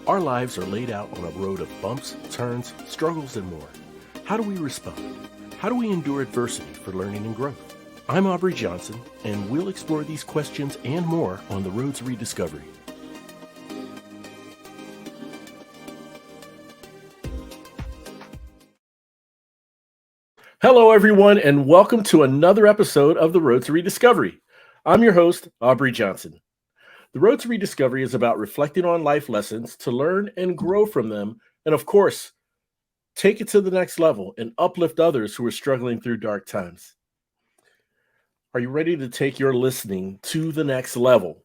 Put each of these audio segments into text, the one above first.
Our lives are laid out on a road of bumps, turns, struggles, and more. How do we respond? How do we endure adversity for learning and growth? I'm Aubrey Johnson, and we'll explore these questions and more on the road to rediscovery. Hello, everyone, and welcome to another episode of The Road to Rediscovery. I'm your host, Aubrey Johnson. The Road to Rediscovery is about reflecting on life lessons to learn and grow from them, and of course, take it to the next level and uplift others who are struggling through dark times. Are you ready to take your listening to the next level?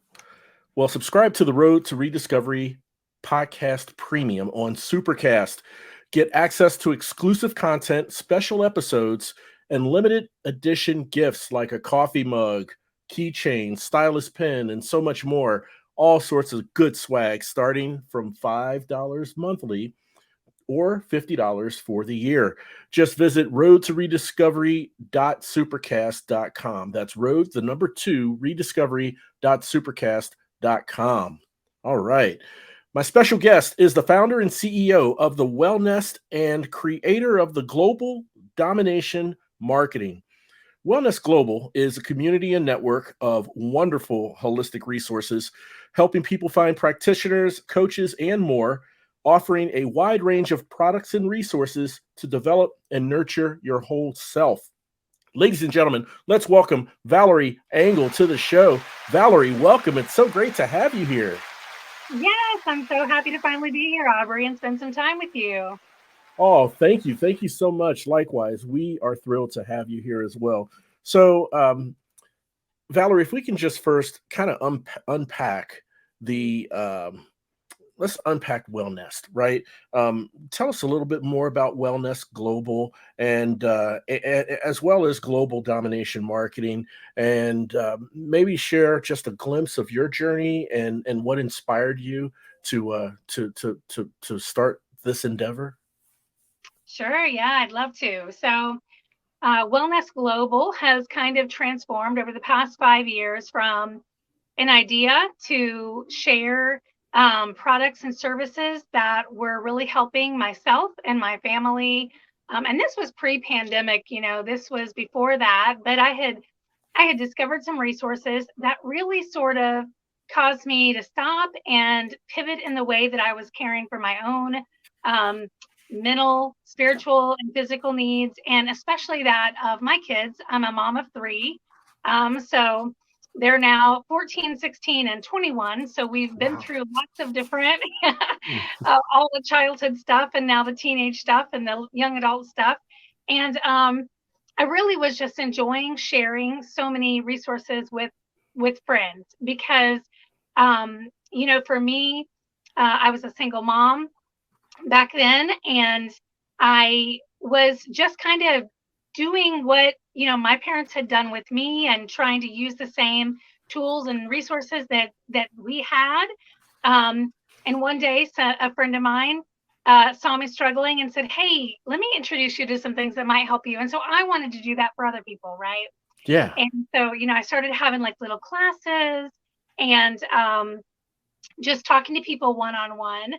Well, subscribe to the Road to Rediscovery Podcast Premium on Supercast. Get access to exclusive content, special episodes, and limited edition gifts like a coffee mug, keychain, stylus pen, and so much more. All sorts of good swag starting from $5 monthly or $50 for the year. Just visit roadtorediscovery.supercast.com. That's road, the number 2, rediscovery.supercast.com. All right. My special guest is the founder and CEO of the Wellnest and creator of the Global Domination Marketing. Wellness Global is a community and network of wonderful holistic resources, helping people find practitioners, coaches, and more, offering a wide range of products and resources to develop and nurture your whole self. Ladies and gentlemen, let's welcome Valarie Angle to the show. Valarie, welcome. It's so great to have you here. Yes, I'm so happy to finally be here, Aubrey, and spend some time with you. Oh, thank you. Thank you so much. Likewise, we are thrilled to have you here as well. So, Valarie, if we can just first kind of unpack the, let's unpack Wellnest, right? Tell us a little bit more about Wellnest Global and as well as Global Domination Marketing, and maybe share just a glimpse of your journey and what inspired you to start this endeavor. Sure, yeah, I'd love to. So, Wellness Global has kind of transformed over the past 5 years from an idea to share products and services that were really helping myself and my family. And this was pre-pandemic, this was before that, but I had discovered some resources that really sort of caused me to stop and pivot in the way that I was caring for my own um, mental, spiritual, and physical needs, and especially that of my kids. I'm a mom of 3. So they're now 14, 16, and 21. So we've been Wow. through lots of different, all the childhood stuff, and now the teenage stuff, and the young adult stuff. And I really was just enjoying sharing so many resources with friends because, for me, I was a single mom back then, and I was just kind of doing what my parents had done with me and trying to use the same tools and resources that we had. And one day, a friend of mine saw me struggling and said, "Hey, let me introduce you to some things that might help you." And so I wanted to do that for other people, right? Yeah. And so, I started having like little classes and just talking to people one-on-one.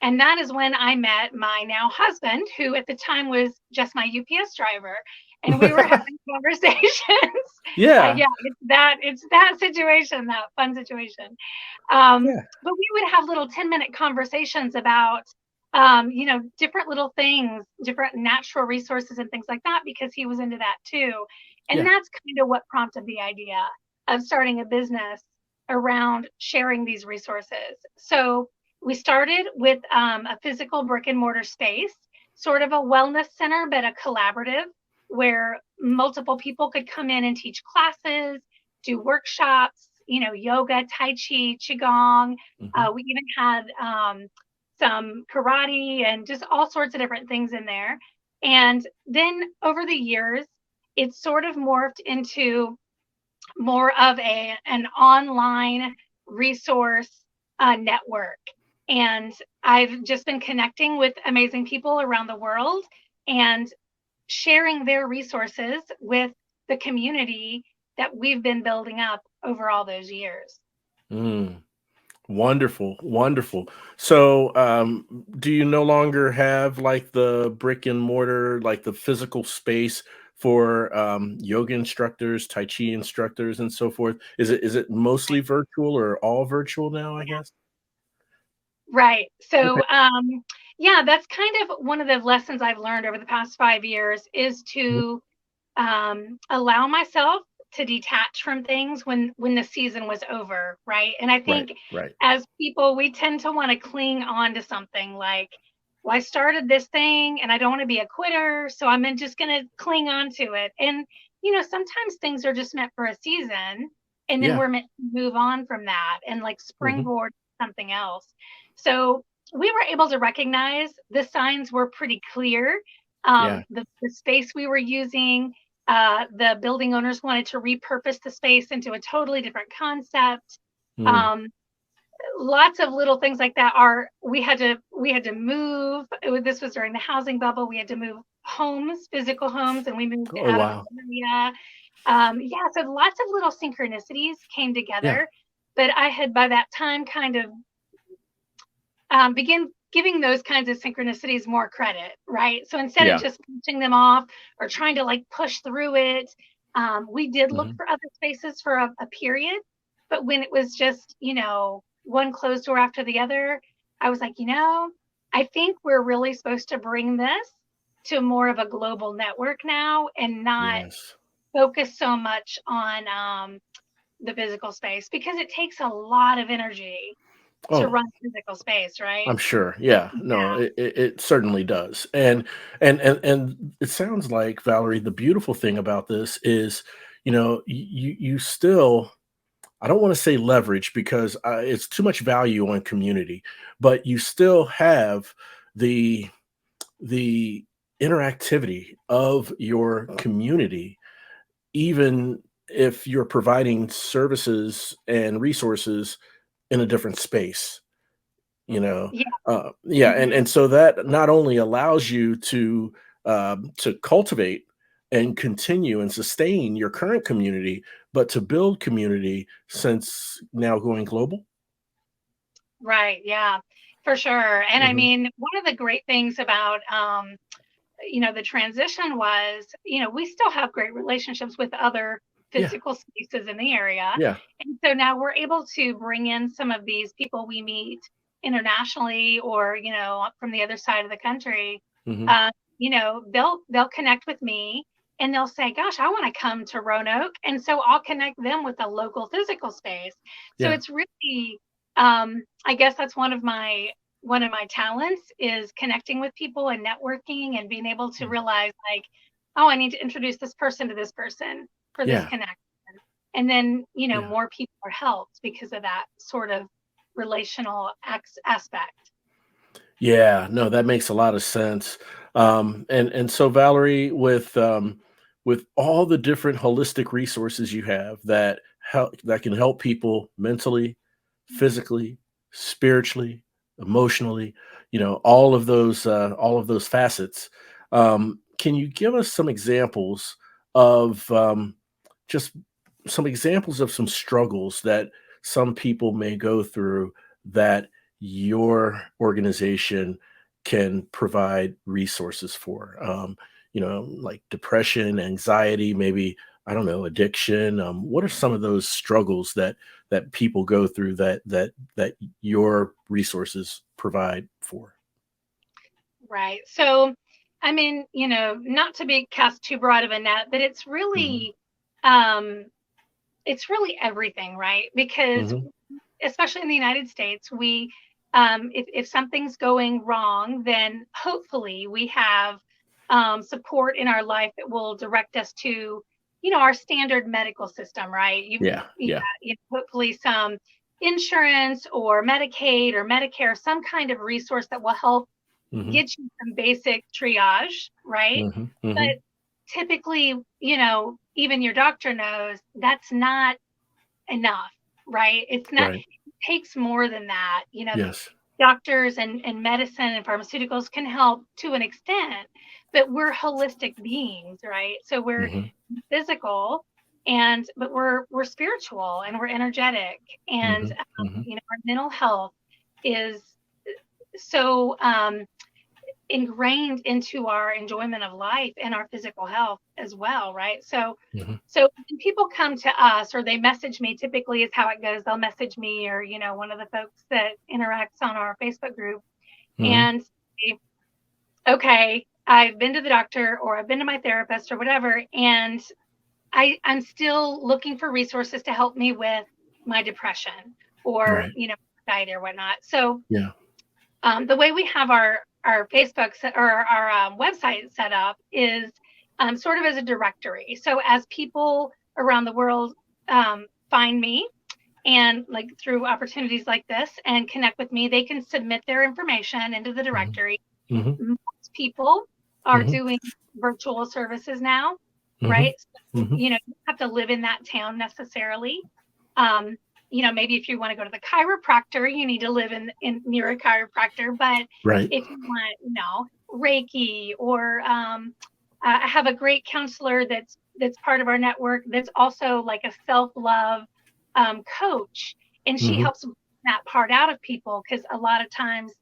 And that is when I met my now husband, who at the time was just my UPS driver. And we were having conversations. Yeah. Yeah, it's that situation, that fun situation. Yeah. But we would have little 10-minute conversations about, different little things, different natural resources and things like that, because he was into that too. And Yeah. that's kind of what prompted the idea of starting a business around sharing these resources. So we started with a physical brick and mortar space, sort of a wellness center, but a collaborative where multiple people could come in and teach classes, do workshops, yoga, tai chi, qigong. Mhm. We even had some karate and just all sorts of different things in there. And then over the years, it sort of morphed into more of an online resource network. And I've just been connecting with amazing people around the world and sharing their resources with the community that we've been building up over all those years. Mm. Wonderful, wonderful. So, do you no longer have like the brick and mortar, like the physical space for yoga instructors, Tai Chi instructors, and so forth? Is it mostly virtual or all virtual now, I guess? Right. Okay. So, yeah, that's kind of one of the lessons I've learned over the past 5 years is Mhm. to allow myself to detach from things when the season was over, right? And I Right, think right. as people, we tend to want to cling on to something like, well, I started this thing and I don't want to be a quitter, so just going to cling on to it. And sometimes things are just meant for a season, and then Yeah. we're meant to move on from that and like Hmm. springboard to something else. So we were able to recognize the signs were pretty clear. Yeah. The space we were using, the building owners wanted to repurpose the space into a totally different concept. Mm. Um, Lots of little things like that. Are we had to move. This was during the housing bubble. We had to move homes, physical homes, and we moved Oh out of the wow. area. Yeah, so lots of little synchronicities came Yeah. together. But I had by that time kind of begin giving those kinds of synchronicities more credit, right? So instead of Yeah. just pushing them off or trying to like push through it, we did look Hmm. for other spaces for a period. But when it was just, one closed door after the other, I was like, I think we're really supposed to bring this to more of a global network now and not Yes. focus so much on the physical space because it takes a lot of energy to Oh, run physical space, right? I'm sure. Yeah. No, Yeah. it certainly does. And it sounds like, Valerie, the beautiful thing about this is, you still, I don't want to say leverage because it's too much value on community, but you still have the the interactivity of your community, even if you're providing services and resources in a different space. you know Yeah. yeah, and Mhm. and so that not only allows you to cultivate and continue and sustain your current community, but to build community since now going global. Right. Yeah, for sure. And I Hmm. mean, one of the great things about, the transition was, we still have great relationships with other Yeah, physical spaces in the area. yeah. And so now we're able to bring in some of these people we meet internationally or, from the other side of the country. Hmm. Uh, they'll connect with me and they'll say, gosh, I want to come to Roanoke. And so I'll connect them with a local physical space. So Yeah. it's really, I guess that's one of my talents is connecting with people and networking and being able to Mm. realize like, oh, I need to introduce this person to this person for this Yeah. connection. And then, Yeah. more people are helped because of that sort of relational aspect. Yeah, no, that makes a lot of sense. And so, Valerie, with all the different holistic resources you have that can help people mentally, physically, spiritually, emotionally, all of those facets. Can you give us some examples of just some examples of some struggles that some people may go through that your organization can provide resources for? Like depression, anxiety, maybe, I don't know, addiction. What are some of those struggles that people go through that your resources provide for? Right. So, I mean, not to be cast too broad of a net, but Hmm. um, it's really everything, right? Because Hmm. especially in the United States, if something's going wrong, then hopefully we have support in our life that will direct us to, our standard medical system, right? Yeah, yeah. Hopefully some insurance or Medicaid or Medicare, some kind of resource that will help Hmm. get you some basic triage, right? Hmm. Hmm. But typically, even your doctor knows that's not enough, right? It's not, Right. it takes more than that. Yes. Doctors and medicine and pharmaceuticals can help to an extent, but we're holistic beings, right? So we're Hmm. physical but we're spiritual and we're energetic, and our mental health is so ingrained into our enjoyment of life and our physical health as well, right? So when people come to us or they message me, typically is how it goes. They'll message me or, one of the folks that interacts on our Facebook group and say, okay, I've been to the doctor or I've been to my therapist or whatever, and I'm still looking for resources to help me with my depression or, anxiety or whatnot. So the way we have our Facebook or our website set up is sort of as a directory. So as people around the world find me and like through opportunities like this and connect with me, they can submit their information into the directory. Most people are doing virtual services now, right? So, you don't have to live in that town necessarily. Maybe if you want to go to the chiropractor, you need to live in near a chiropractor. But if you want, Reiki or I have a great counselor that's part of our network that's also like a self-love coach, and she helps that part out of people because a lot of times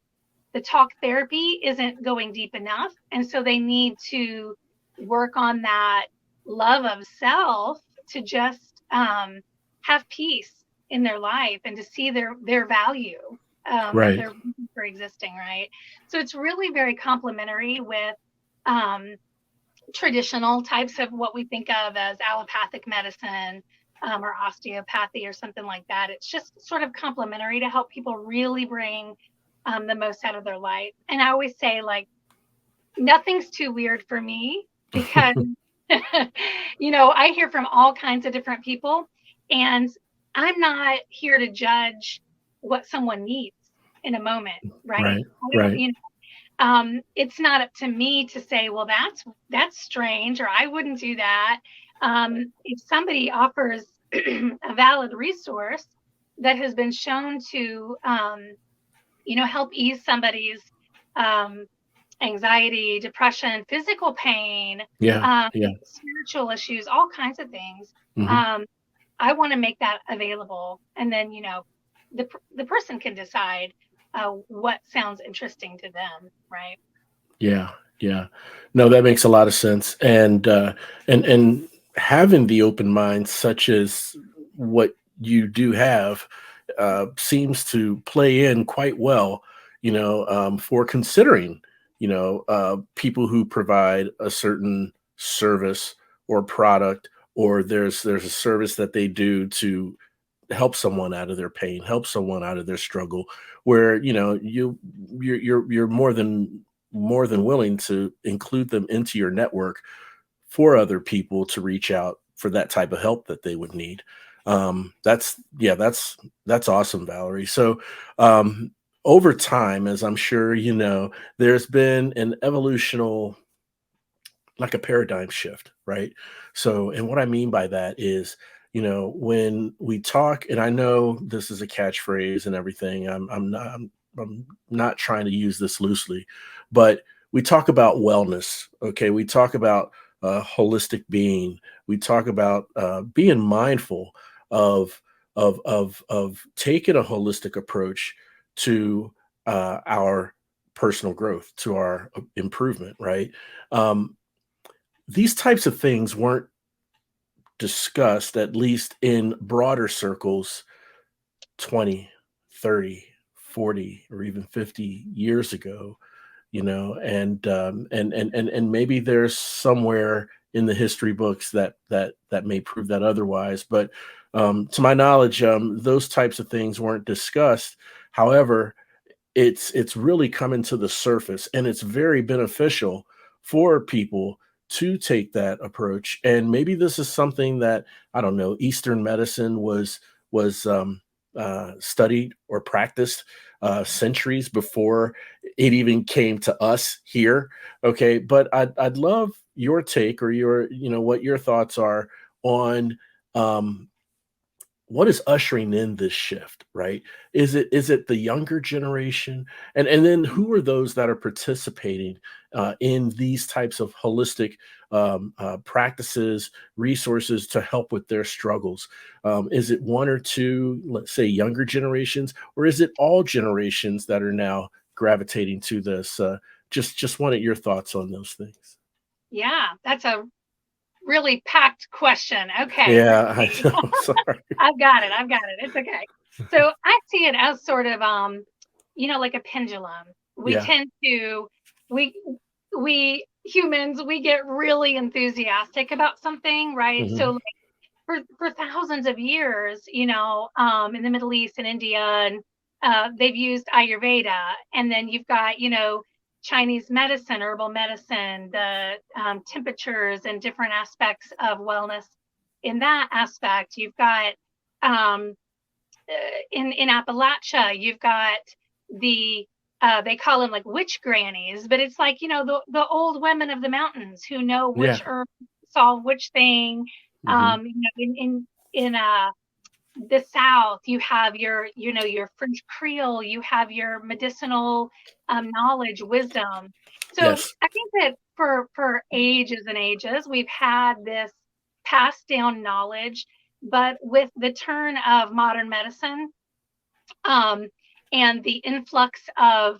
the talk therapy isn't going deep enough, and so they need to work on that love of self to just have peace in their life and to see their value, their reason for existing, right? So it's really very complementary with traditional types of what we think of as allopathic medicine or osteopathy or something like that. It's just sort of complementary to help people really bring the most out of their life. And I always say, like, nothing's too weird for me because, I hear from all kinds of different people, and I'm not here to judge what someone needs in a moment, right? It's not up to me to say, well, that's strange, or I wouldn't do that. If somebody offers a valid resource that has been shown to, help ease somebody's anxiety, depression, physical pain, spiritual issues, all kinds of things. I want to make that available, and then the person can decide what sounds interesting to them, right? Yeah. No, that makes a lot of sense, and having the open mind, such as what you do have, seems to play in quite well, for considering, people who provide a certain service or product, or there's a service that they do to help someone out of their pain, help someone out of their struggle, where you're more than willing to include them into your network for other people to reach out for that type of help that they would need. That's awesome, Valarie. So over time, as I'm sure there's been an evolutional, like a paradigm shift, right? So, and what I mean by that is, when we talk, and I know this is a catchphrase and everything, I'm not trying to use this loosely, but we talk about wellness. Okay, we talk about holistic being. We talk about being mindful of taking a holistic approach to our personal growth, to our improvement, right? These types of things weren't discussed, at least in broader circles, 20, 30, 40, or even 50 years ago, and maybe there's somewhere in the history books that may prove that otherwise. But to my knowledge, those types of things weren't discussed. However, it's really coming to the surface, and it's very beneficial for people to take that approach. And maybe this is something that, I don't know, Eastern medicine was studied or practiced centuries before it even came to us here. Okay, but I'd love your take, or what your thoughts are on what is ushering in this shift, right? Is it the younger generation, and then who are those that are participating in these types of holistic practices, resources to help with their struggles? Is it one or two, let's say, younger generations, or is it all generations that are now gravitating to this? Just wanted your thoughts on those things. Yeah, that's a really packed question. Okay, let's Yeah, I see. know. Sorry. I've got it. I've got it. It's okay. So I see it as sort of like a pendulum. We Yeah. tend to we we humans, we get really enthusiastic about something, right? So Hmm. like for thousands of years, in the Middle East and India, and they've used Ayurveda, and then you've got, Chinese medicine, herbal medicine, the temperatures and different aspects of wellness. In that aspect, you've got um, in Appalachia, you've got the they call them like witch grannies, but it's like, the old women of the mountains who know which Yeah. herb solve which thing. Hmm. In the South, you have your French Creole, you have your medicinal knowledge, wisdom. So Yes. I think that for ages and ages, we've had this passed down knowledge, but with the turn of modern medicine, um, and the influx of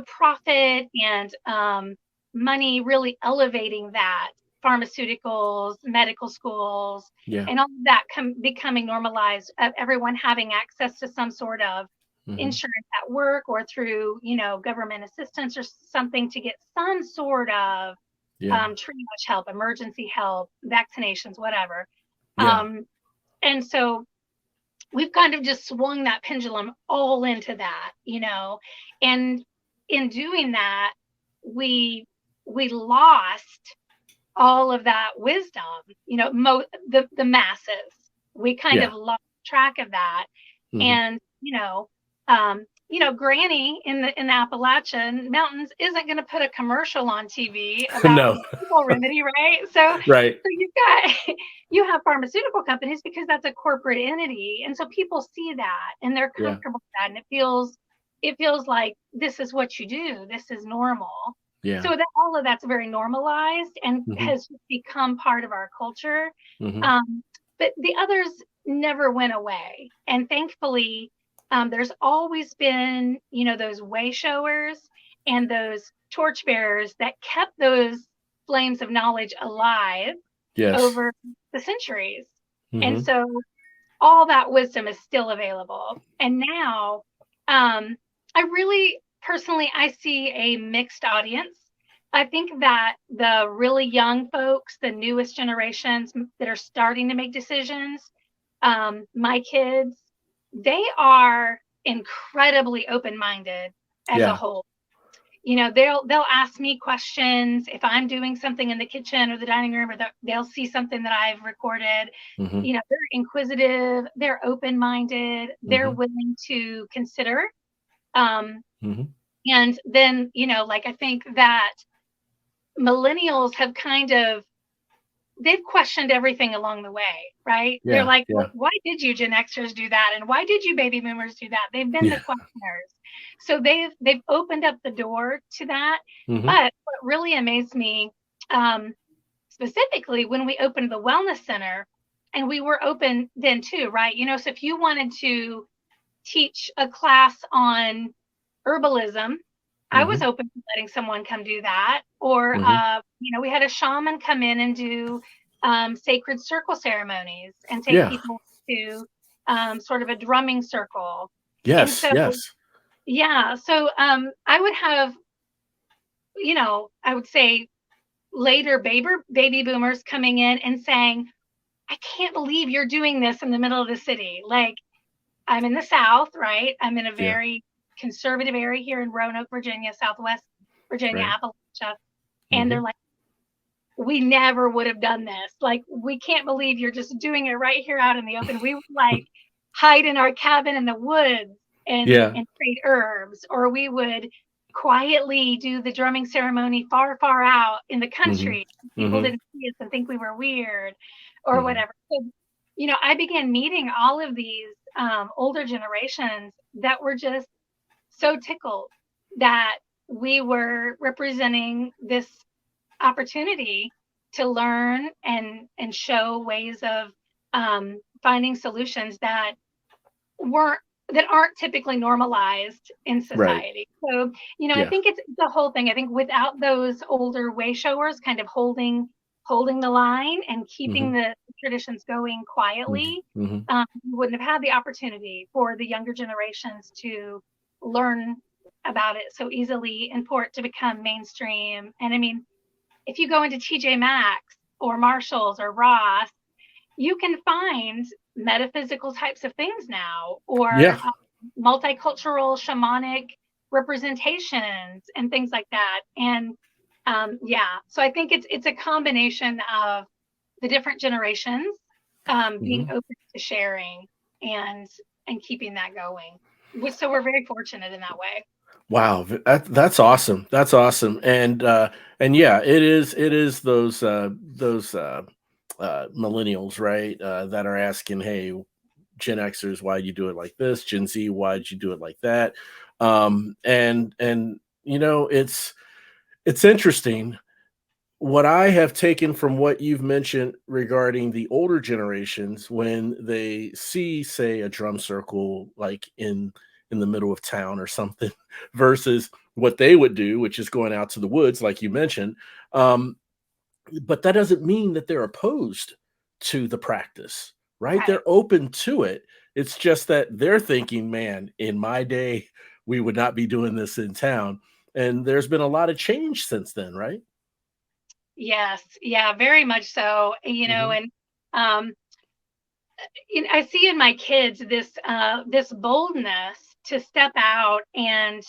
profit and money really elevating that, pharmaceuticals, medical schools, Yeah. and all of that becoming normalized, of everyone having access to some sort of Hmm. insurance at work or through government assistance or something to get some sort of Yeah. triage help, emergency help, vaccinations, whatever. Yeah. um, and so we've kind of just swung that pendulum all into that, and in doing that, we we lost all of that wisdom, the masses. We kind Yeah. of lost track of that. Hmm. And, Granny in the Appalachian Mountains isn't going to put a commercial on TV about a No. medical remedy, right? So Right. you've got you have pharmaceutical companies because that's a corporate entity, and so people see that and they're Yeah. comfortable with that, and it feels like this is what you do. This is normal. So Yeah. that all of that's very normalized and Hmm. has become part of our culture. Hmm. Um, but the others never went away. And thankfully, there's always been, those way showers and those torchbearers that kept those flames of knowledge alive Yes. over the centuries. And Hmm. so all that wisdom is still available. And now, I really personally, I see a mixed audience. I think that the really young folks, the newest generations that are starting to make decisions, my kids, they are incredibly open-minded as a Yeah. whole. They'll ask me questions if I'm doing something in the kitchen or the dining room, or they'll see something that I've recorded. Hmm. They're inquisitive, they're open-minded, they're Hmm. willing to consider. Um, Hmm. and then, like, I think that millennials have kind of they've questioned everything along the way, right? They're Yeah. like, well, Yeah. why did you Gen Xers do that? And why did you baby boomers do that? They've been the Yeah. questioners. So they've opened up the door to that. Hmm. But what really amazed me, um, specifically when we opened the wellness center, and we were open then too, right? So if you wanted to teach a class on herbalism, I was Hmm. open to letting someone come do that. Or, Hmm. we had a shaman come in and do sacred circle ceremonies and take Yeah. people to sort of a drumming circle. And Yes. so, Yes. yeah, so I would have, I would say later baby boomers coming in and saying, I can't believe you're doing this in the middle of the city. Like, I'm in the South, right? I'm in a Yeah. very conservative area here in Roanoke, Virginia, Southwest Virginia, Right. Appalachia. And they're Hmm. like, we never would have done this. Like, we can't believe you're just doing it right here out in the open. We would like hide in our cabin in the woods and Yeah. trade herbs, or we would quietly do the drumming ceremony far, far out in the Hmm. country. People Hmm. didn't see us and think we were weird or Hmm. whatever. So, I began meeting all of these older generations that were just so tickled that we were representing this opportunity to learn and show ways of finding solutions weren't that aren't typically normalized in Right. society. So, I Yeah. think it's the whole thing. I think without those older way showers kind of holding the line and keeping Hmm. the traditions going quietly, Hmm. we wouldn't have had the opportunity for the younger generations to learn about it so easily and for it to become mainstream. And I mean, if you go into TJ Maxx or Marshalls or Ross, you can find metaphysical types of things now, or Yeah. multicultural shamanic representations and things like that. And yeah, so I think it's a combination of the different generations being Hmm. open to sharing and and keeping that going. So we're very fortunate in that way. Wow, that's awesome. That's awesome. And yeah, it is those millennials, right? That are asking, hey, Gen Xers, why you do it like this? Gen Z, why did you do it like that? And it's interesting. What I have taken from what you've mentioned regarding the older generations when they see, say, a drum circle like in the middle of town or something, versus what they would do, which is going out to the woods, like you mentioned. Um, but that doesn't mean that they're opposed to the practice, right? Right. They're open to it. It's just that they're thinking, man, in my day, we would not be doing this in town. And there's been a lot of change since then, right? Yes. Yeah, very much so. Hmm. And um, I see in my kids this boldness to step out and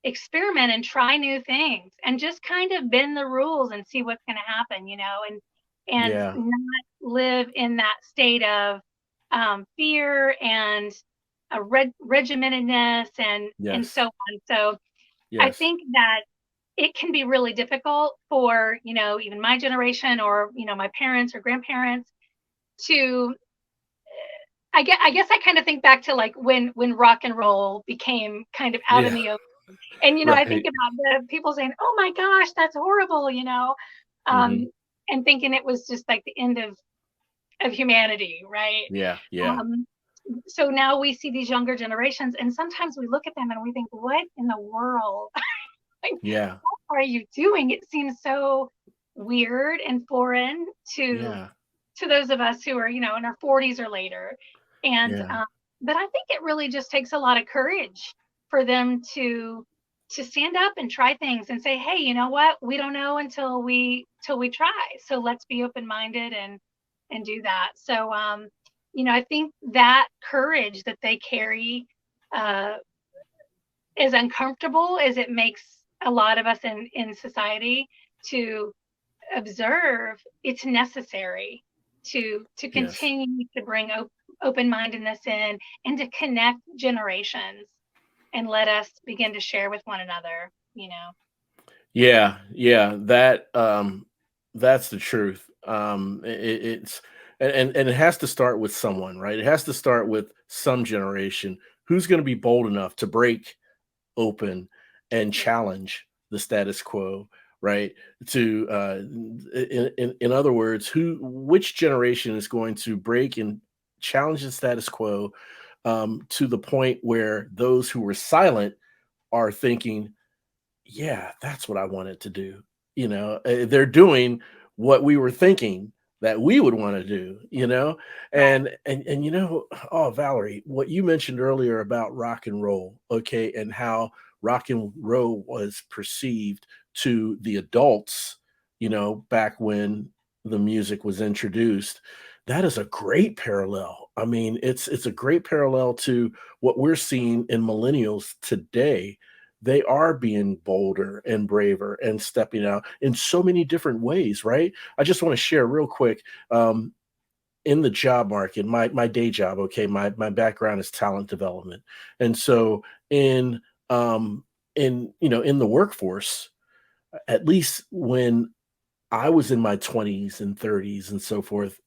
experiment and try new things and just kind of bend the rules and see what's going to happen, and Yeah. not live in that state of fear and regimentedness and so Yes. on. So I Yes. think that it can be really difficult for even my generation or my parents or grandparents to I guess I kind of think back to like when rock and roll became kind of out in Yeah. the open. And I think Right. about the people saying, "Oh my gosh, that's horrible," Hmm. um, and thinking it was just like the end of humanity, right? Yeah. Yeah. Um, so now we see these younger generations, and sometimes we look at them and we think, "What in the world? Like, Yeah. what are you doing?" It seems so weird and foreign to Yeah. those of us who are, in our 40s or later. And Yeah. but I think it really just takes a lot of courage for them to stand up and try things and say, "Hey, you know what? We don't know until we try. So let's be open-minded and do that." So I think that courage that they carry, uh, as uncomfortable as it makes a lot of us in society to observe, it's necessary to Yes. continue to bring open-mindedness in and to connect generations and let us begin to share with one another. Yeah. Yeah. That's the truth. It's and it has to start with someone, right? It has to start with some generation who's going to be bold enough to break open and Yeah. challenge the status quo, right? To in other words, which generation is going to break and challenge the status quo, to the point where those who were silent are thinking, yeah, that's what I wanted to do. They're doing what we were thinking that we would want to do, Right. and oh, Valarie, what you mentioned earlier about rock and roll, okay, and how rock and roll was perceived to the adults, back when the music was introduced. That is a great parallel. I mean, it's a great parallel to what we're seeing in millennials today. They are being bolder and braver and stepping out in so many different ways, right? I just want to share real quick. In the job market, my day job, okay, my background is talent development, and so um, in the workforce, at least when I was in my 20s and 30s and so forth,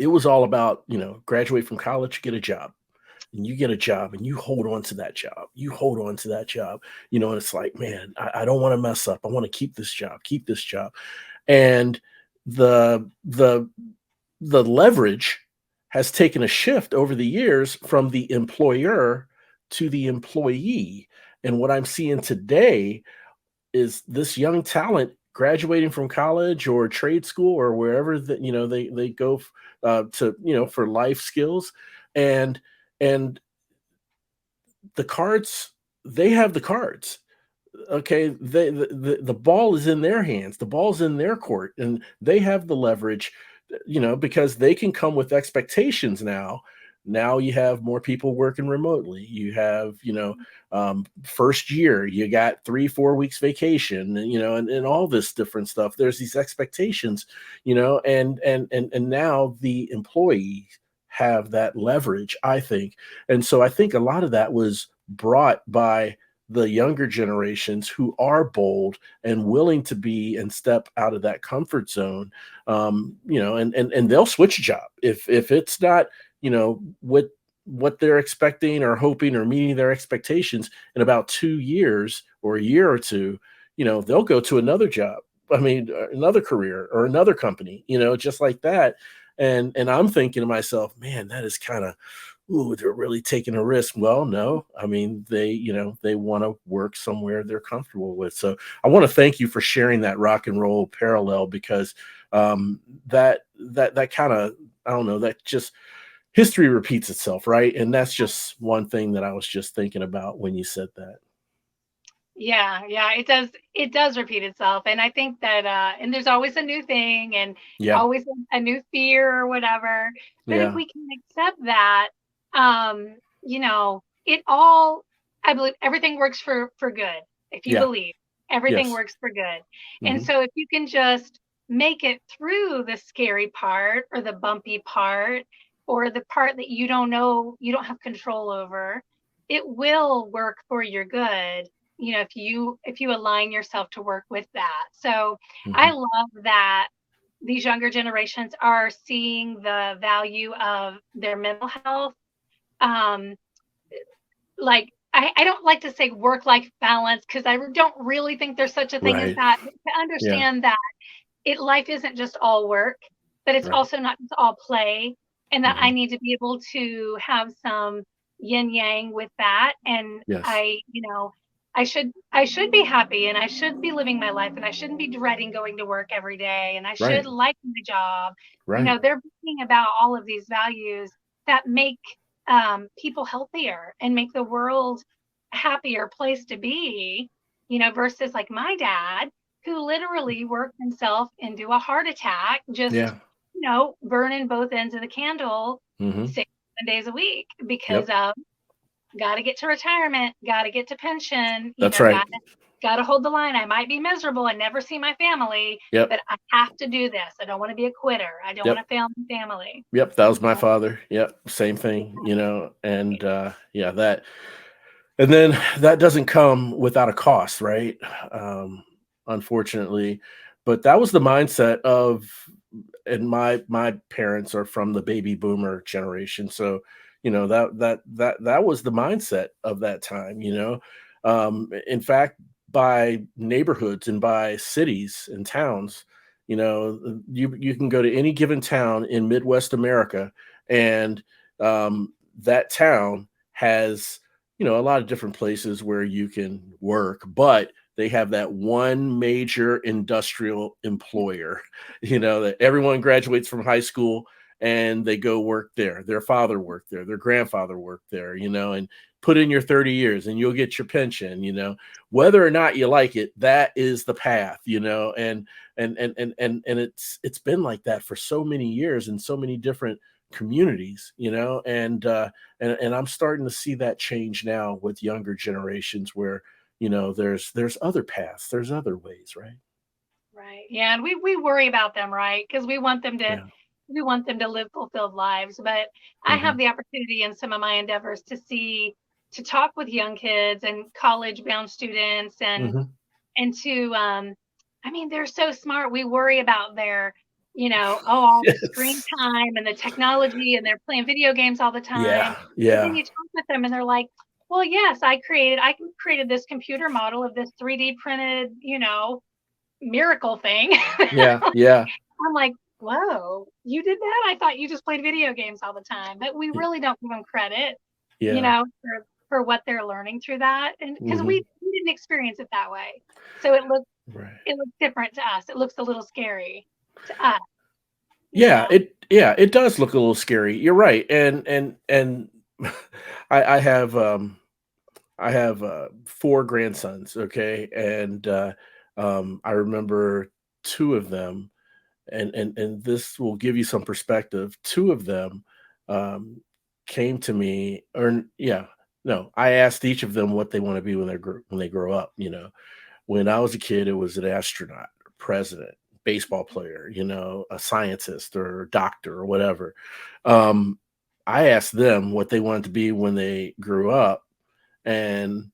it was all about, graduate from college, get a job, and you get a job and you hold on to that job. You hold on to that job, and it's like, man, I don't want to mess up. I want to keep this job. And the the the leverage has taken a shift over the years from the employer to the employee. And what I'm seeing today is this young talent graduating from college or trade school or wherever that they go to for life skills, and and the cards, they have the cards. Okay, the ball is in their hands, the ball's in their court, and they have the leverage, because they can come with expectations now. You have more people working remotely. You have, first year, you got 3-4 weeks vacation, and all this different stuff. There's these expectations, and now the employees have that leverage, I think. And so I think a lot of that was brought by the younger generations who are bold and willing to be and step out of that comfort zone, and they'll switch a job if it's not, what they're expecting or hoping or meeting their expectations. In about 2 years or a year or two, they'll go to another job. I mean, another career or another company, just like that. And I'm thinking to myself, man, that is kind of, ooh, they're really taking a risk. Well, no, I mean, they want to work somewhere they're comfortable with. So I want to thank you for sharing that rock and roll parallel, because that kind of, I don't know, that just, history repeats itself, right? And that's just one thing that I was just thinking about when you said that. Yeah, yeah, it does repeat itself. And I think that and there's always a new thing and Yeah, always a new fear or whatever. But if yeah, we can accept that, it all, I believe everything works for good. If you yeah, believe everything yes, works for good. And hmm, so if you can just make it through the scary part or the bumpy part or the part that you don't know, you don't have control over, it will work for your good, if you align yourself to work with that. So I hmm, love that these younger generations are seeing the value of their mental health. um like I don't like to say work life balance because I don't really think there's such a thing as right, that, but to yeah, understand that life isn't just all work, but it's right, also not just all play, and that I hmm, need to be able to have some yin yang with that. And yes, I should be happy and I should be living my life and I shouldn't be dreading going to work every day and I should right, like my job. right, They're thinking about all of these values that make people healthier and make the world a happier place to be, versus like my dad who literally worked himself into a heart attack, just, yeah, burning both ends of the candle hmm, 6 7 days a week because yep, of got to get to retirement, got to get to pension, that's got right, to hold the line. I might be miserable and never see my family, yep, but I have to do this. I don't want to be a quitter. I don't want yep. to fail my family. Yep, that was my So, father. Yep, same thing, and yeah, that, and then that doesn't come without a cost, right? Um, Unfortunately, but that was the mindset of, and my parents are from the baby boomer generation, so that was the mindset of that time. In fact, by neighborhoods and by cities and towns, you can go to any given town in Midwest America, and that town has, a lot of different places where you can work, but they have that one major industrial employer, that everyone graduates from high school and they go work there. Their father worked there, their grandfather worked there, and put in your 30 years and you'll get your pension, whether or not you like it, that is the path, and it's been like that for so many years in so many different communities, and I'm starting to see that change now with younger generations where, there's other paths, there's other ways, right? right. Yeah. And we worry about them, right? Because Yeah. we want them to live fulfilled lives. But I have Hmm. the opportunity in some of my endeavors to talk with young kids and college bound students, Hmm. and to I mean, they're so smart. We worry about their all the screen Yes. time and the technology, and they're playing video games all the time. Yeah. But then Yeah. you talk with them and they're like, well, yes, I created this computer model of this 3D printed, miracle thing. Yeah. Yeah. I'm like, whoa, you did that? I thought you just played video games all the time. But we y- really don't give them credit, Yeah. for what they're learning through that. And because Hmm. we didn't experience it that way. So Right. it looks different to us. It looks a little scary to us, you Yeah. know. It does look a little scary. You're right. And I have four grandsons. Okay, and I remember two of them, and this will give you some perspective. Two of them um, came to me, or yeah, no, I asked each of them what they want to be when they grow up. When I was a kid, it was an astronaut, president, baseball player, a scientist or a doctor or whatever. Um, I asked them what they wanted to be when they grew up, and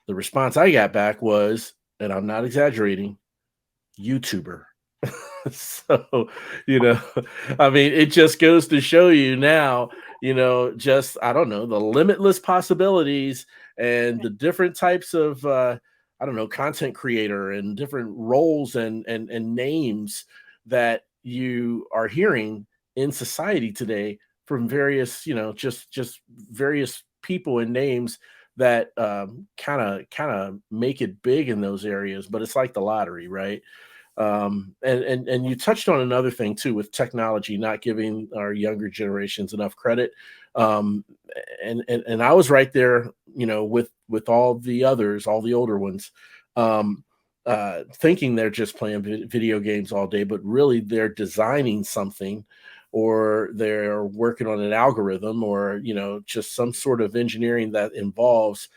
the response I got back was, and I'm not exaggerating, YouTuber. So, you know, I mean, it just goes to show you now, just, I don't know, the limitless possibilities and the different types of, I don't know, content creator and different roles and names that you are hearing in society today from various, just various people and names that kind of make it big in those areas. But it's like the lottery, right? And you touched on another thing too, with technology not giving our younger generations enough credit. um, and I was right there, with all the others, all the older ones, um, thinking they're just playing video games all day, but really they're designing something, or they're working on an algorithm, or just some sort of engineering that involves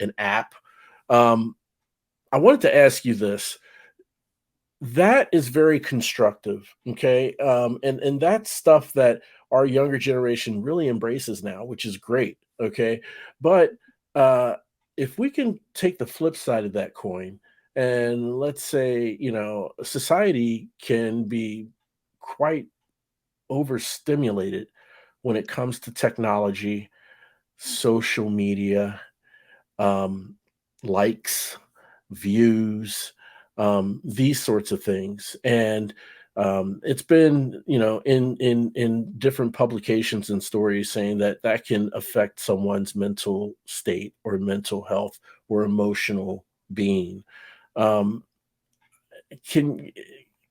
an app. um, I wanted to ask you this. That is very constructive, okay? And that's stuff that our younger generation really embraces now, which is great, okay? But uh, if we can take the flip side of that coin, and let's say, society can be quite overstimulated when it comes to technology, social media, um, likes, views, these sorts of things. And it's been, in different publications and stories, saying that that can affect someone's mental state or mental health or emotional being. Um, can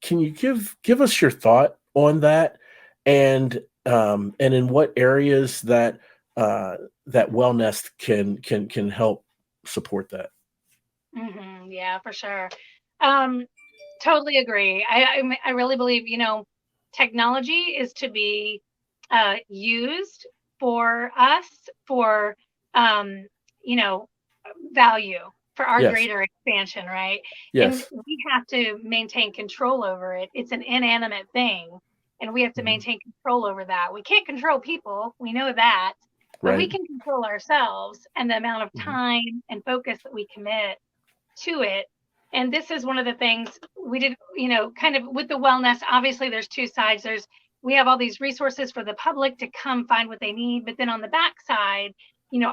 can you give us your thought on that, and in what areas that uh, that Wellnest can help support that? Yeah, for sure. Um, Totally agree. I really believe, technology is to be used for us, for um, you know, value, for our Yes, greater expansion, right? And yes, we have to maintain control over it. It's an inanimate thing, and we have to mhm, maintain control over that. We can't control people, we know that, but we right, can control ourselves and the amount of mhm, time and focus that we commit to it. And this is one of the things we did, kind of with the wellness. Obviously, there's two sides. We have all these resources for the public to come find what they need. But then on the backside,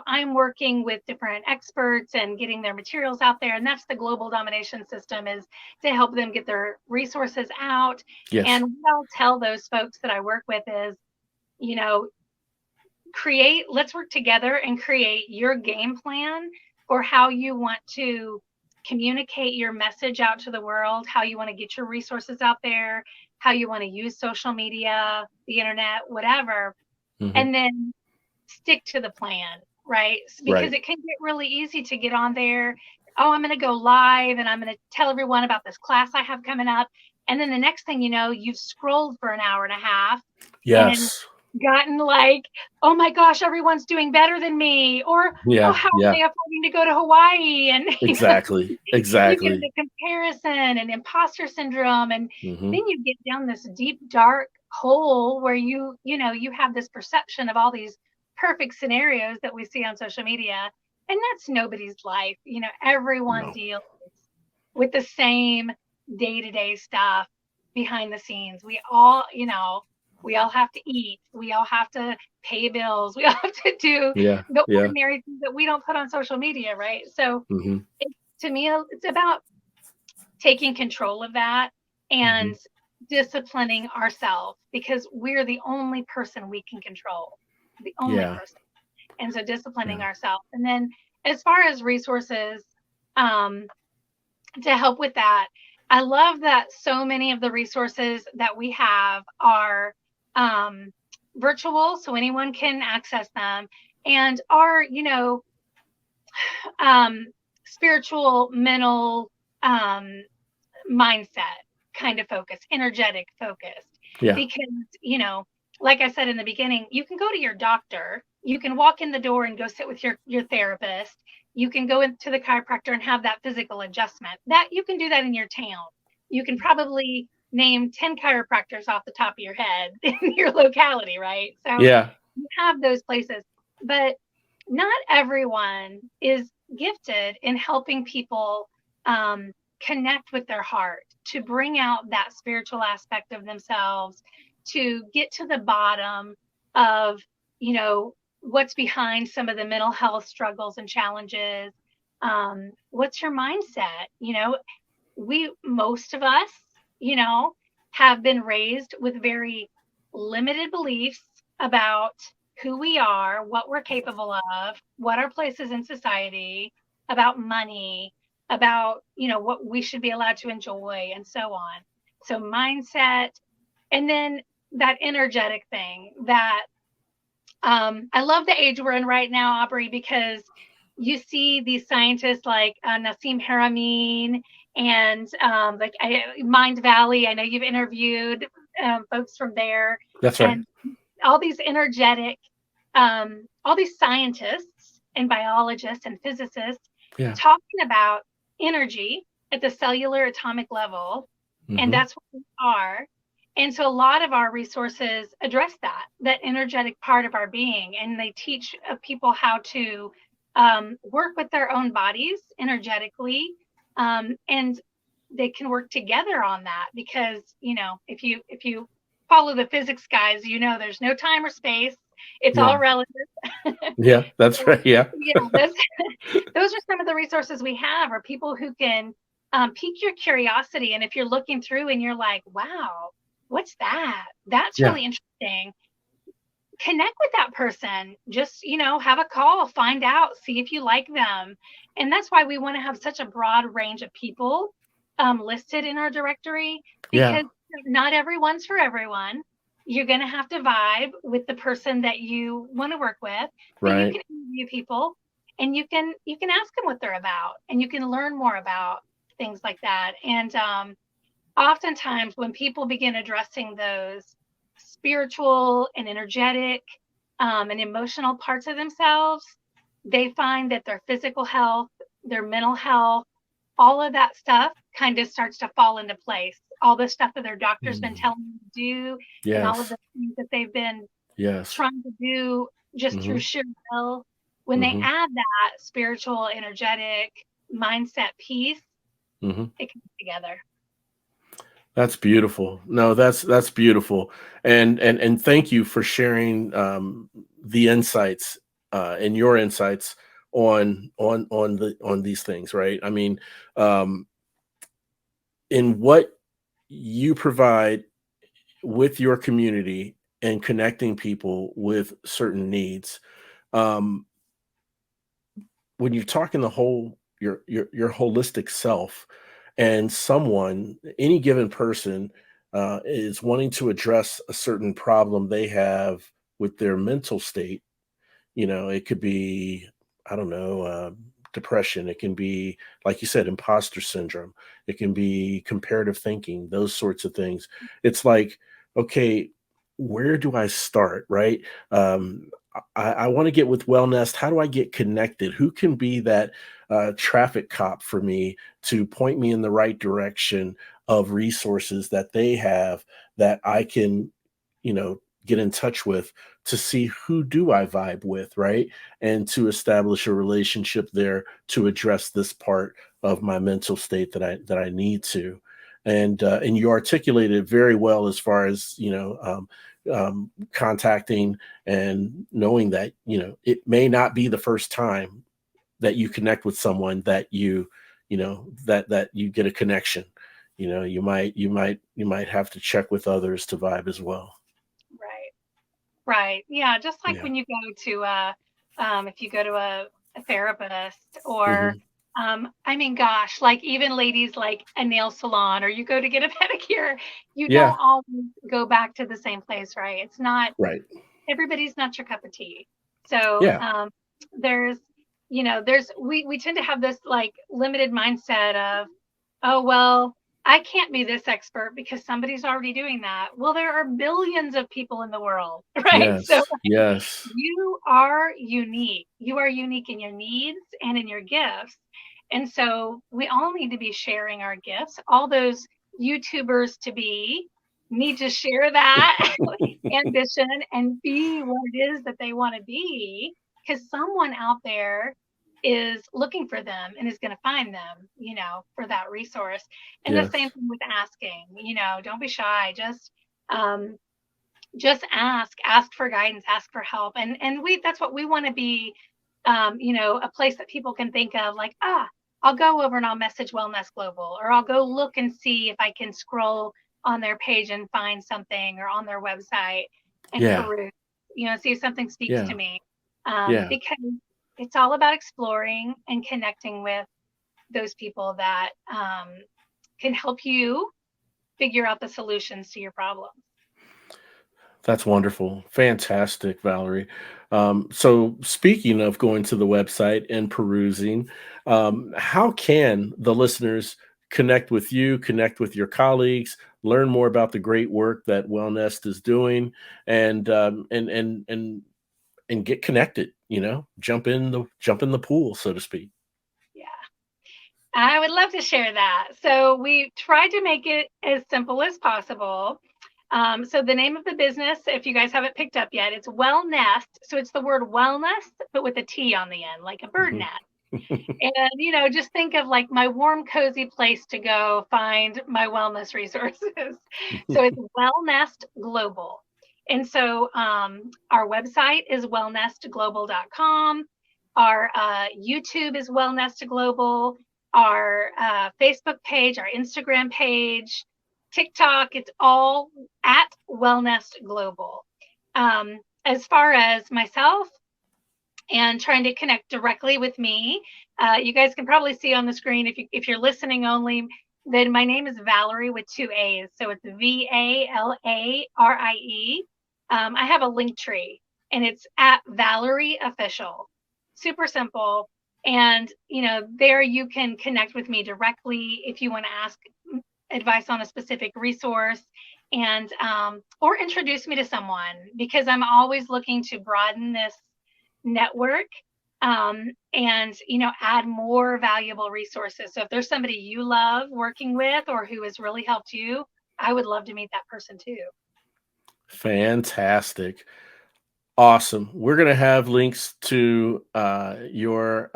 I'm working with different experts and getting their materials out there. And that's the global domination system, is to help them get their resources out. yes, And what I'll tell those folks that I work with is, you know, let's work together and create your game plan for how you want to communicate your message out to the world, how you want to get your resources out there, how you want to use social media, the internet, whatever, mhm, and then stick to the plan, right? Because right, it can get really easy to get on there. Oh, I'm going to go live and I'm going to tell everyone about this class I have coming up. And then the next thing you know, you've scrolled for an hour and a half and yes, gotten like, oh my gosh, everyone's doing better than me. Or, oh, yeah, how are yeah, they affording to go to Hawaii? And exactly, you get exactly, into comparison and imposter syndrome. And mhm, then you get down this deep, dark hole where you have this perception of all these perfect scenarios that we see on social media. And that's nobody's life. Everyone no, deals with the same day to day stuff. behind the scenes. We all, we all have to eat. We all have to pay bills. We all have to do Yeah. the Yeah. ordinary things that we don't put on social media, right? So Hmm. it, to me, it's about taking control of that Hmm. and disciplining ourselves, because we're the only person we can control, the only Yeah. person. And so disciplining Yeah. ourselves. And then as far as resources, um, to help with that, I love that so many of the resources that we have are um, virtual, so anyone can access them, and are, um, spiritual, mental, um, mindset kind of focus, energetic focused. Yeah. Because, like I said in the beginning, you can go to your doctor, you can walk in the door and go sit with your therapist, you can go into the chiropractor and have that physical adjustment. That you can do that in your town. You can probably name 10 chiropractors off the top of your head in your locality, right? So Yeah. you have those places, but not everyone is gifted in helping people um, connect with their heart, to bring out that spiritual aspect of themselves, to get to the bottom of, what's behind some of the mental health struggles and challenges. What's your mindset? Most of us, you know, have been raised with very limited beliefs about who we are, what we're capable of, what our place is in society, about money, about, what we should be allowed to enjoy, and so on. So, mindset, and then that energetic thing that I love the age we're in right now, Aubrey, because you see these scientists like Nassim Haramein and Mind Valley. I know you've interviewed folks from there, That's right. and all these energetic, all these scientists and biologists and physicists Yeah. talking about energy at the cellular atomic level, and Hmm. that's what we are. And so a lot of our resources address that energetic part of our being, and they teach people how to work with their own bodies energetically, and they can work together on that, because if you follow the physics guys, there's no time or space. It's all Yeah. relative. Yeah. That's So, right. Yeah. those are some of the resources we have, are people who can pique your curiosity. And if you're looking through and you're like, wow, what's that? That's Yeah. really interesting. Connect with that person. Just, have a call, find out, see if you like them. And that's why we want to have such a broad range of people listed in our directory, Yeah. because not everyone's for everyone. You're going to have to vibe with the person that you want to work with, but you Right. can interview people, and you can ask them what they're about, and you can learn more about things like that. And oftentimes when people begin addressing those spiritual and energetic and emotional parts of themselves, they find that their physical health, their mental health, all of that stuff kind of starts to fall into place. All the stuff that their doctor's been Mm. telling them to do, and all of Yes. the things that they've been Yes. trying to do just through Hmm. sheer will, when they Hmm. add that spiritual, energetic mindset piece, Hmm. it comes together. That's beautiful. No, that's beautiful. And thank you for sharing the insights and your insights on these things, right? I mean, um, in what you provide with your community and connecting people with certain needs. Um, when you're talking the whole your holistic self, and someone, any given person, is wanting to address a certain problem they have with their mental state. It could be, I don't know, depression. It can be, like you said, imposter syndrome. It can be comparative thinking, those sorts of things. It's like, okay, where do I start? Right. I want to get with Wellnest. How do I get connected? Who can be that traffic cop for me to point me in the right direction of resources that they have that I can, get in touch with, to see who do I vibe with, right? And to establish a relationship there to address this part of my mental state that I need to. and you articulated it very well as far as contacting and knowing that it may not be the first time that you connect with someone that that you get a connection. You might have to check with others to vibe as well. Right. Right. Yeah. Just like Yeah. when you go to if you go to a therapist or, Hmm. I mean, gosh, like even ladies like a nail salon or you go to get a pedicure, you Yeah. don't always go back to the same place, right? It's not, Right. everybody's not your cup of tea. So, Yeah. there's, we tend to have this like limited mindset of, oh, well, I can't be this expert because somebody's already doing that. Well, there are billions of people in the world, right? So Yes. Yes. you are unique. You are unique in your needs and in your gifts. And so we all need to be sharing our gifts. All those YouTubers to be need to share that ambition and be what it is that they want to be because someone out there is looking for them and is going to find them, for that resource. And the same Yes. thing with asking, don't be shy. Um, just ask for guidance, ask for help. And that's what we want to be, a place that people can think of like, I'll go over and I'll message Wellness Global, or I'll go look and see if I can scroll on their page and find something, or on their website and Yeah. peruse, see if something speaks to Yeah. me. Yeah. Because it's all about exploring and connecting with those people that can help you figure out the solutions to your problems. That's wonderful. Fantastic, Valerie. So, speaking of going to the website and perusing, how can the listeners connect with you, connect with your colleagues, learn more about the great work that Wellnest is doing, and get connected? Jump in the pool, so to speak. Yeah. I would love to share that. So we tried to make it as simple as possible. So the name of the business, if you guys haven't picked up yet, it's Wellnest. So it's the word wellness, but with a T on the end, like a bird Mhm. nest. And, just think of like my warm, cozy place to go find my wellness resources. So it's Wellnest Global. And so our website is wellnestglobal.com. Our YouTube is Wellnest Global. Our Facebook page, our Instagram page, TikTok, it's all at Wellnest Global. As far as myself, and trying to connect directly with me. You guys can probably see on the screen if you're listening only, then my name is Valarie with two A's. So it's Valarie. I have a link tree and it's at Valarie Official. Super simple. And there you can connect with me directly if you want to ask advice on a specific resource, and or introduce me to someone, because I'm always looking to broaden this network, and add more valuable resources. So if there's somebody you love working with or who has really helped you, I would love to meet that person too. Fantastic. Awesome. We're gonna have links to your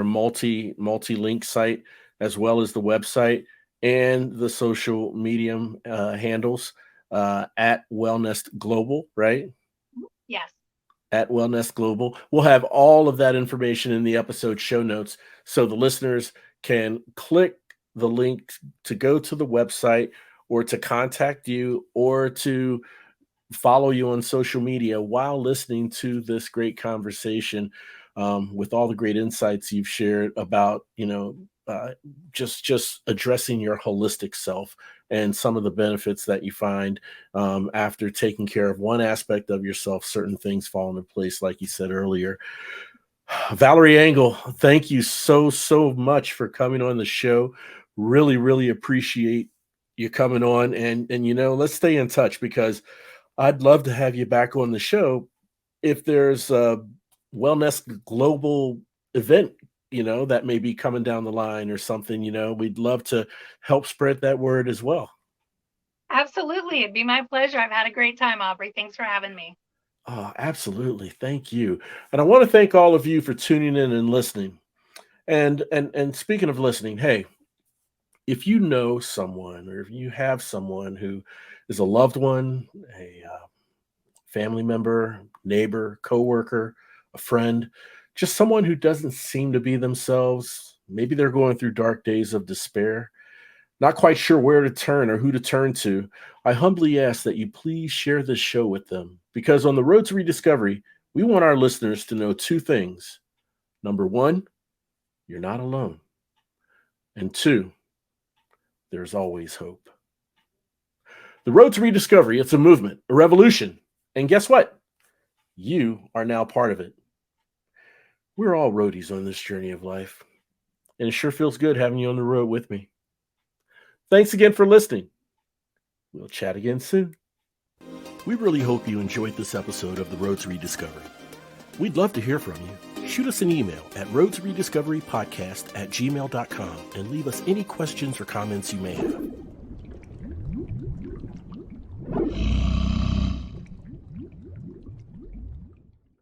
multi link site, as well as the website and the social medium handles at Wellness Global, right? Yes. At Wellness Global. We'll have all of that information in the episode show notes, so the listeners can click the link to go to the website, or to contact you, or to follow you on social media while listening to this great conversation, with all the great insights you've shared about just addressing your holistic self and some of the benefits that you find, after taking care of one aspect of yourself. Certain things fall into place, like you said earlier. Valarie Angle, thank you so much for coming on the show. Really, really appreciate you coming on, and let's stay in touch, because I'd love to have you back on the show if there's a Wellness Global event, that may be coming down the line or something. We'd love to help spread that word as well. Absolutely. It'd be my pleasure. I've had a great time, Aubrey. Thanks for having me. Oh, absolutely. Thank you. And I want to thank all of you for tuning in and listening. And speaking of listening, hey, If you know someone or if you have someone who is a loved one, a family member, neighbor, coworker, a friend, just someone who doesn't seem to be themselves, maybe they're going through dark days of despair, not quite sure where to turn or who to turn to, I humbly ask that you please share this show with them because on the road to rediscovery, we want our listeners to know two things. Number one, you're not alone. And two, there's always hope. The road to rediscovery, it's a movement, a revolution. And guess what? You are now part of it. We're all roadies on this journey of life. And it sure feels good having you on the road with me. Thanks again for listening. We'll chat again soon. We really hope you enjoyed this episode of The Road to Rediscovery. We'd love to hear from you. Shoot us an email at roadtorediscoverypodcast@gmail.com and leave us any questions or comments you may have.